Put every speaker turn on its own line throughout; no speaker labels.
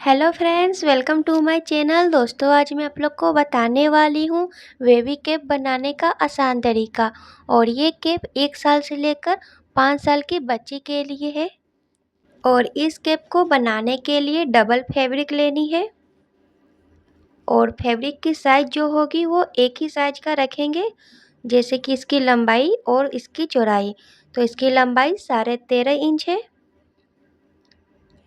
Hello friends, welcome to my channel. दोस्तों, आज मैं आप लोग को बताने वाली हूँ बेबी कैप बनाने का आसान तरीका। और ये कैप 1 साल से लेकर 5 साल की बच्ची के लिए है। और इस कैप को बनाने के लिए डबल फैब्रिक लेनी है। और फैब्रिक की साइज जो होगी वो एक ही साइज का रखेंगे, जैसे कि इसकी लंबाई और इसकी चौड़ाई। तो इसकी लंबाई 13.5 इंच है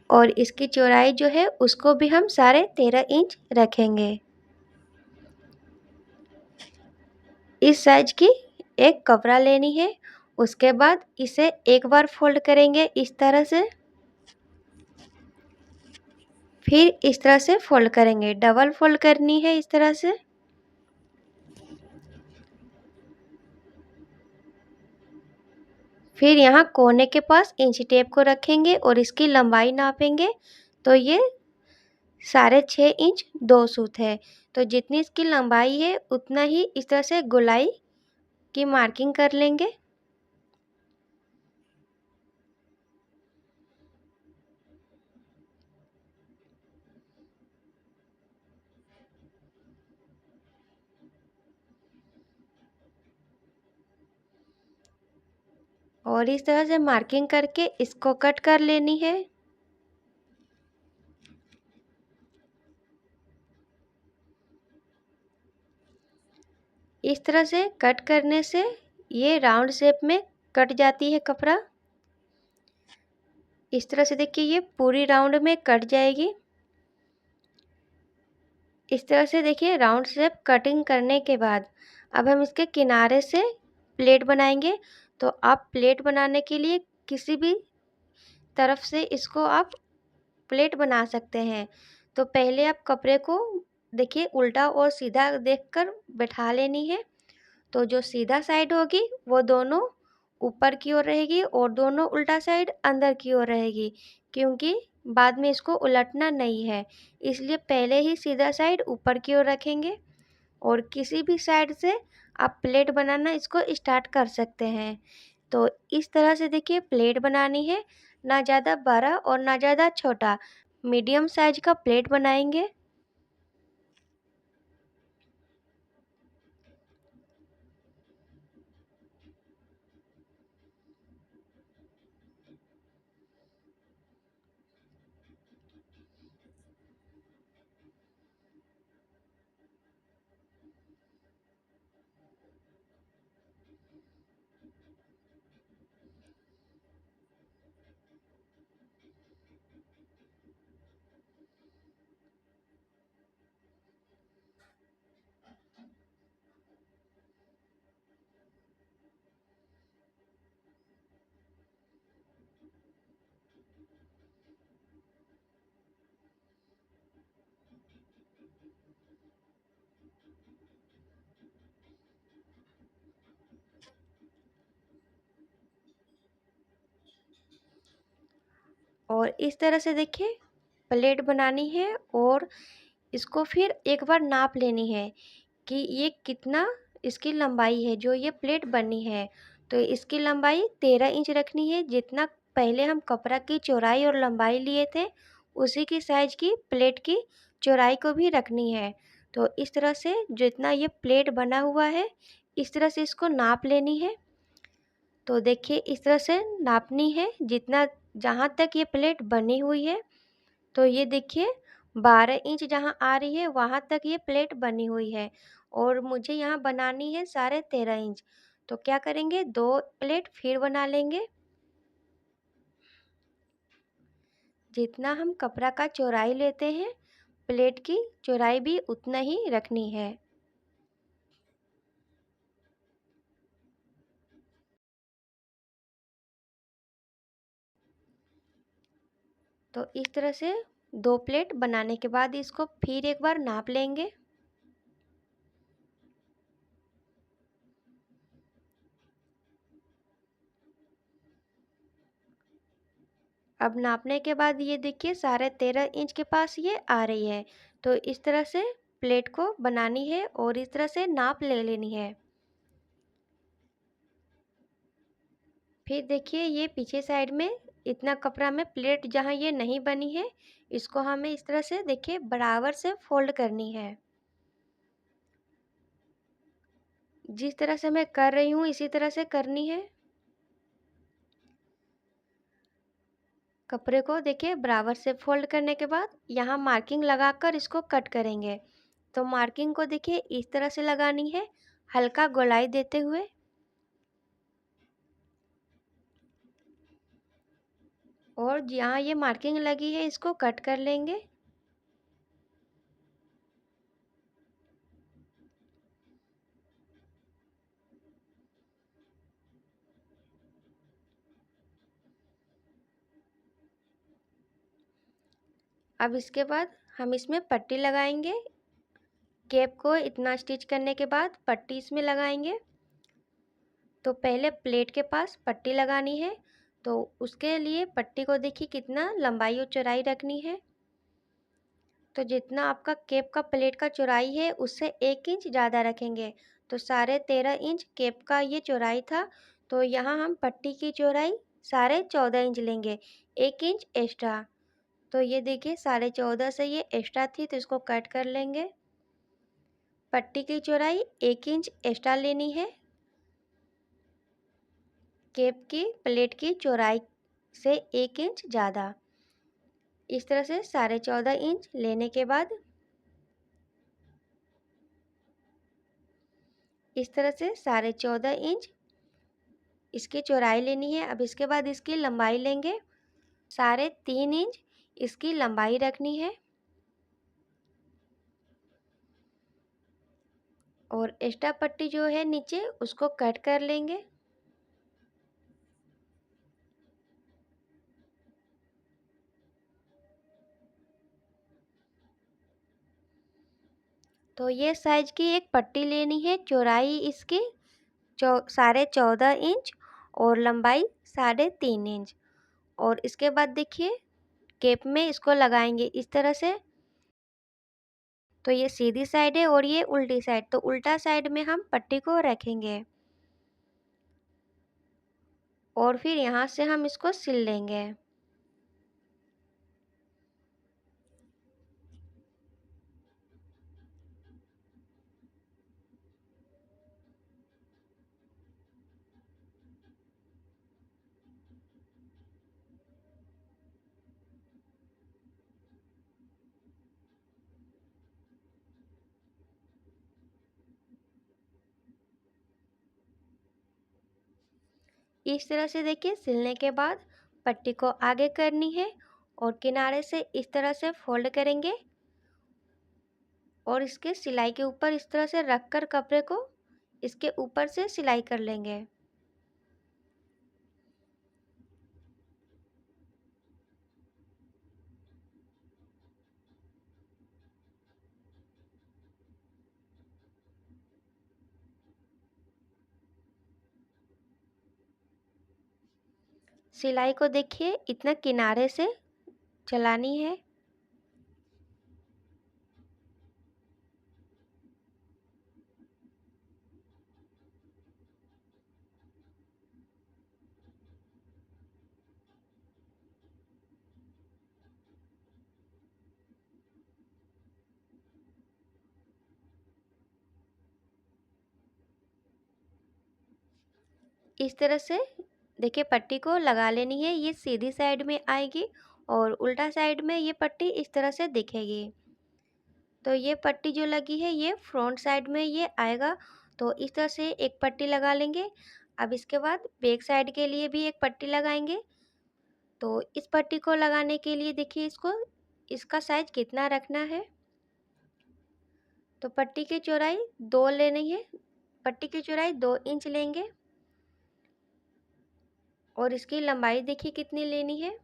और इसकी चौड़ाई जो है उसको भी हम 13.5 इंच रखेंगे। इस साइज की एक कपड़ा लेनी है। उसके बाद इसे एक बार फोल्ड करेंगे इस तरह से, फिर इस तरह से फोल्ड करेंगे। डबल फोल्ड करनी है इस तरह से। फिर यहाँ कोने के पास इंच टेप को रखेंगे और इसकी लंबाई नापेंगे। तो ये 6.5 इंच 2 सूत है। तो जितनी इसकी लंबाई है उतना ही इस तरह से गोलाई की मार्किंग कर लेंगे। और इस तरह से मार्किंग करके इसको कट कर लेनी है। इस तरह से कट करने से ये राउंड शेप में कट जाती है कपड़ा। इस तरह से देखिए ये पूरी राउंड में कट जाएगी। इस तरह से देखिए राउंड शेप कटिंग करने के बाद अब हम इसके किनारे से प्लेट बनाएंगे। तो आप प्लेट बनाने के लिए किसी भी तरफ से इसको आप प्लेट बना सकते हैं। तो पहले आप कपड़े को देखिए उल्टा और सीधा देखकर बैठा लेनी है। तो जो सीधा साइड होगी वो दोनों ऊपर की ओर रहेगी और दोनों उल्टा साइड अंदर की ओर रहेगी, क्योंकि बाद में इसको उलटना नहीं है। इसलिए पहले ही सीधा साइड ऊपर की ओर रखेंगे और किसी भी साइड से आप प्लेट बनाना इसको स्टार्ट कर सकते हैं। तो इस तरह से देखिए प्लेट बनानी है, ना ज़्यादा बड़ा और ना ज़्यादा छोटा, मीडियम साइज का प्लेट बनाएंगे। और इस तरह से देखिए प्लेट बनानी है और इसको फिर एक बार नाप लेनी है कि ये कितना इसकी लंबाई है। जो ये प्लेट बनी है तो इसकी लंबाई 13 इंच रखनी है। जितना पहले हम कपड़ा की चौड़ाई और लंबाई लिए थे उसी की साइज की प्लेट की चौड़ाई को भी रखनी है। तो इस तरह से जितना ये प्लेट बना हुआ है इस तरह से इसको नाप लेनी है। तो देखिए इस तरह से नापनी है जितना, जहाँ तक ये प्लेट बनी हुई है। तो ये देखिए 12 इंच जहाँ आ रही है वहाँ तक ये प्लेट बनी हुई है और मुझे यहाँ बनानी है 13.5 इंच। तो क्या करेंगे, 2 प्लेट फिर बना लेंगे। जितना हम कपड़ा का चौड़ाई लेते हैं प्लेट की चौड़ाई भी उतना ही रखनी है। तो इस तरह से 2 प्लेट बनाने के बाद इसको फिर एक बार नाप लेंगे। अब नापने के बाद ये देखिए 13.5 इंच के पास ये आ रही है। तो इस तरह से प्लेट को बनानी है और इस तरह से नाप ले लेनी है। फिर देखिए ये पीछे साइड में इतना कपड़ा में प्लेट जहाँ ये नहीं बनी है, इसको हमें इस तरह से देखिए बराबर से फोल्ड करनी है। जिस तरह से मैं कर रही हूँ इसी तरह से करनी है। कपड़े को देखिए बराबर से फोल्ड करने के बाद यहाँ मार्किंग लगाकर इसको कट करेंगे। तो मार्किंग को देखिए इस तरह से लगानी है, हल्का गोलाई देते हुए। और जहाँ ये मार्किंग लगी है इसको कट कर लेंगे। अब इसके बाद हम इसमें पट्टी लगाएंगे। कैप को इतना स्टिच करने के बाद पट्टी इसमें लगाएंगे। तो पहले प्लेट के पास पट्टी लगानी है, तो उसके लिए पट्टी को देखिए कितना लंबाई और चौड़ाई रखनी है। तो जितना आपका कैप का प्लेट का चौड़ाई है उससे 1 इंच ज़्यादा रखेंगे। तो 13.5 इंच कैप का ये चौड़ाई था, तो यहाँ हम पट्टी की चौड़ाई 14.5 इंच लेंगे, 1 इंच एक्स्ट्रा। तो ये देखिए 14.5 से ये एक्स्ट्रा थी, तो इसको कट कर लेंगे। पट्टी की चौड़ाई 1 इंच एक्स्ट्रा लेनी है कैप की प्लेट की चौड़ाई से, 1 इंच ज़्यादा। इस तरह से 14.5 इंच लेने के बाद इस तरह से 14.5 इंच इसकी चौड़ाई लेनी है। अब इसके बाद इसकी लंबाई लेंगे, 3.5 इंच इसकी लंबाई रखनी है। और एक्स्ट्रा पट्टी जो है नीचे उसको कट कर लेंगे। तो ये साइज की एक पट्टी लेनी है, चौड़ाई इसकी 14.5 इंच और लंबाई 3.5 इंच। और इसके बाद देखिए कैप में इसको लगाएंगे इस तरह से। तो ये सीधी साइड है और ये उल्टी साइड, तो उल्टा साइड में हम पट्टी को रखेंगे और फिर यहाँ से हम इसको सिल लेंगे। इस तरह से देखिए सिलने के बाद पट्टी को आगे करनी है और किनारे से इस तरह से फोल्ड करेंगे और इसके सिलाई के ऊपर इस तरह से रखकर कपड़े को इसके ऊपर से सिलाई कर लेंगे। सिलाई को देखिए इतना किनारे से चलानी है। इस तरह से देखिए पट्टी को लगा लेनी है। ये सीधी साइड में आएगी और उल्टा साइड में ये पट्टी इस तरह से दिखेगी। तो ये पट्टी जो लगी है ये फ्रंट साइड में ये आएगा, तो इस तरह से एक पट्टी लगा लेंगे। अब इसके बाद बैक साइड के लिए भी एक पट्टी लगाएंगे। तो इस पट्टी को लगाने के लिए देखिए इसका साइज कितना रखना है। तो पट्टी की चौड़ाई 2 लेनी है, पट्टी की चौड़ाई 2 इंच लेंगे और इसकी लंबाई देखिए कितनी लेनी है।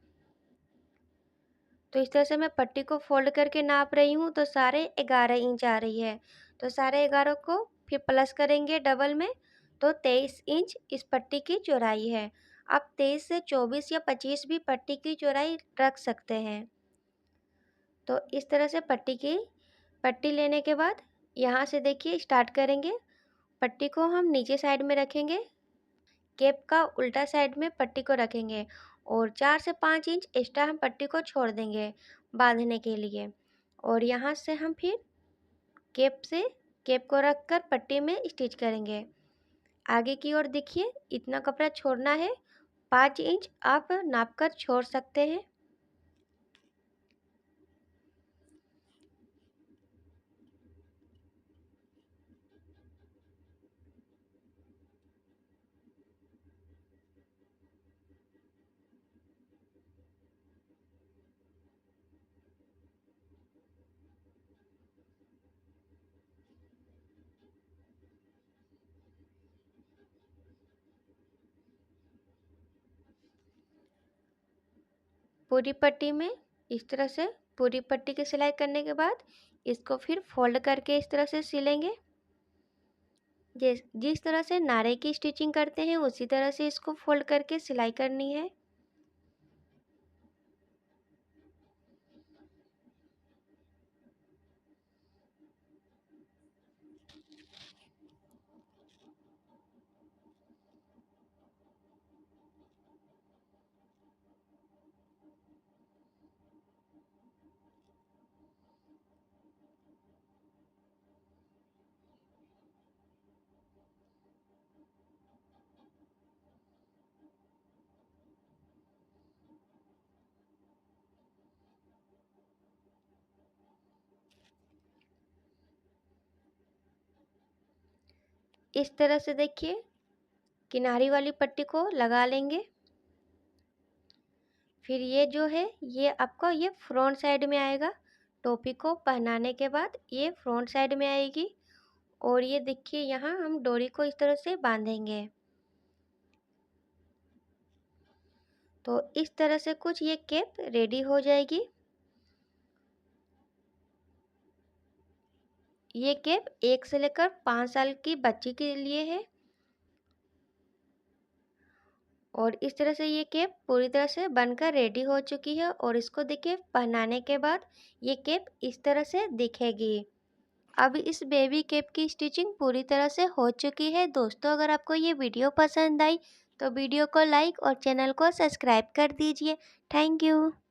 तो इस तरह से मैं पट्टी को फोल्ड करके नाप रही हूँ, तो 11.5 इंच आ रही है। तो 11.5 को फिर प्लस करेंगे डबल में, तो 23 इंच इस पट्टी की चौड़ाई है। आप 23 से 24 या 25 भी पट्टी की चौड़ाई रख सकते हैं। तो इस तरह से पट्टी लेने के बाद यहाँ से देखिए स्टार्ट करेंगे। पट्टी को हम नीचे साइड में रखेंगे, कैप का उल्टा साइड में पट्टी को रखेंगे और 4 से 5 इंच एक्स्ट्रा हम पट्टी को छोड़ देंगे बांधने के लिए। और यहाँ से हम फिर केप को रख कर पट्टी में स्टिच करेंगे। आगे की ओर देखिए, इतना कपड़ा छोड़ना है, 5 इंच आप नाप कर छोड़ सकते हैं। पूरी पट्टी में इस तरह से पूरी पट्टी की सिलाई करने के बाद इसको फिर फोल्ड करके इस तरह से सिलेंगे। जिस तरह से नारे की स्टिचिंग करते हैं उसी तरह से इसको फोल्ड करके सिलाई करनी है। इस तरह से देखिए किनारी वाली पट्टी को लगा लेंगे। फिर ये जो है ये आपको ये फ्रंट साइड में आएगा। टोपी को पहनाने के बाद ये फ्रंट साइड में आएगी। और ये देखिए यहाँ हम डोरी को इस तरह से बांधेंगे। तो इस तरह से कुछ ये कैप रेडी हो जाएगी। ये कैप 1 से लेकर 5 साल की बच्ची के लिए है। और इस तरह से ये कैप पूरी तरह से बनकर रेडी हो चुकी है। और इसको देखिए पहनाने के बाद ये कैप इस तरह से दिखेगी। अब इस बेबी कैप की स्टिचिंग पूरी तरह से हो चुकी है। दोस्तों, अगर आपको ये वीडियो पसंद आई तो वीडियो को लाइक और चैनल को सब्सक्राइब कर दीजिए। Thank you.